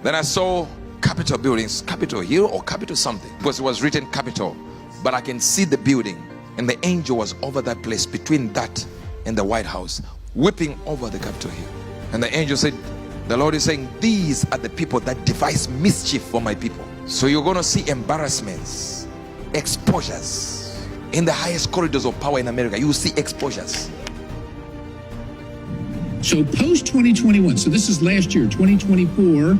Then I saw Capitol buildings, Capitol Hill or Capitol something, because it was written Capitol, but I can see the building, and the angel was over that place between that and the White House, whipping over the Capitol Hill. And the angel said, the Lord is saying, these are the people that devise mischief for my people. So you're going to see embarrassments, exposures in the highest corridors of power in America. You will see exposures. So post 2021, so this is last year, 2024,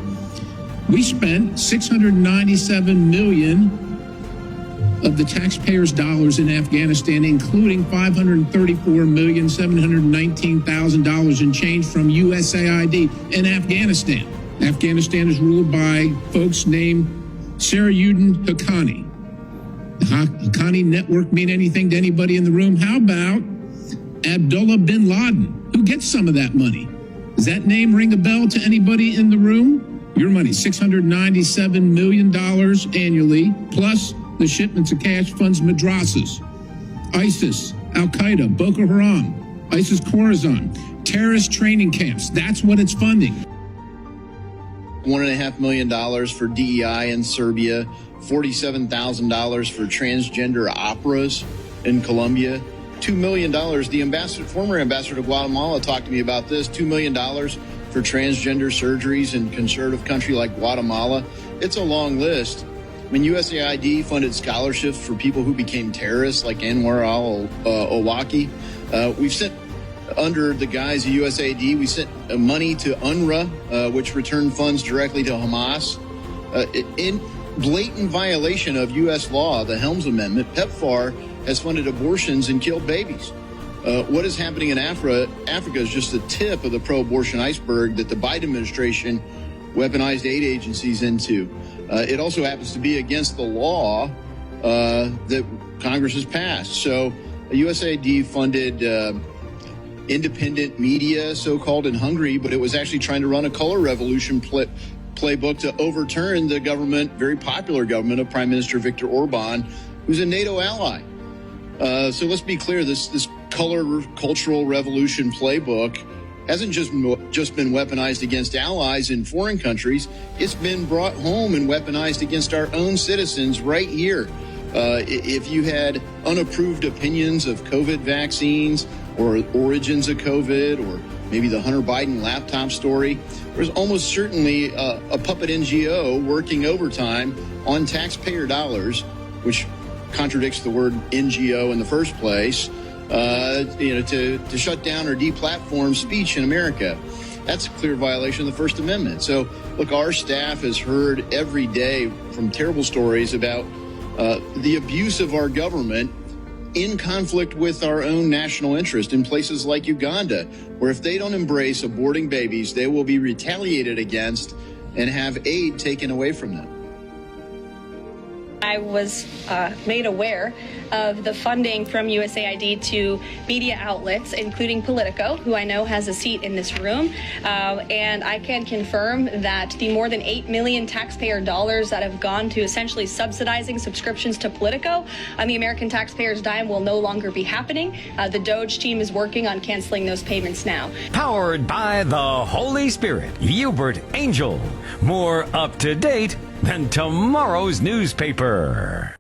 we spent $697 million of the taxpayers' dollars in Afghanistan, including $534,719,000 in change from USAID in Afghanistan. Afghanistan is ruled by folks named Sarajuddin Haqqani. The Haqqani network mean anything to anybody in the room? How about Abdullah bin Laden? Who gets some of that money? Does that name ring a bell to anybody in the room? Your money, $697 million annually, plus the shipments of cash funds madrasas, ISIS, Al-Qaeda, Boko Haram, ISIS Khorasan, terrorist training camps. That's what it's funding. $1.5 million for DEI in Serbia, $47,000 for transgender operas in Colombia, $2 million. The former ambassador to Guatemala talked to me about this, $2 million for transgender surgeries in conservative country like Guatemala. It's a long list. When USAID funded scholarships for people who became terrorists like Anwar al-Awlaki, we've sent, under the guise of USAID, we sent money to UNRWA, which returned funds directly to Hamas. In blatant violation of U.S. law, the Helms Amendment, PEPFAR has funded abortions and killed babies. What is happening in Africa is just the tip of the pro-abortion iceberg that the Biden administration weaponized aid agencies into. It also happens to be against the law that Congress has passed. So USAID funded independent media, so-called, in Hungary, but it was actually trying to run a color revolution playbook to overturn the government, very popular government of Prime Minister Viktor Orban, who's a NATO ally. So let's be clear, this cultural revolution playbook hasn't just been weaponized against allies in foreign countries. It's been brought home and weaponized against our own citizens right here. If you had unapproved opinions of COVID vaccines or origins of COVID, or maybe the Hunter Biden laptop story, there's almost certainly a puppet NGO working overtime on taxpayer dollars, which contradicts the word NGO in the first place, to shut down or deplatform speech in America. That's a clear violation of the First Amendment. So, look, our staff has heard every day from terrible stories about the abuse of our government in conflict with our own national interest in places like Uganda, where if they don't embrace aborting babies, they will be retaliated against and have aid taken away from them. I was made aware of the funding from USAID to media outlets, including Politico, who I know has a seat in this room. And I can confirm that the more than $8 million taxpayer dollars that have gone to essentially subsidizing subscriptions to Politico on the American taxpayers' dime will no longer be happening. The DOJ team is working on canceling those payments now. Powered by the Holy Spirit, Hubert Angel. More up to date than tomorrow's newspaper.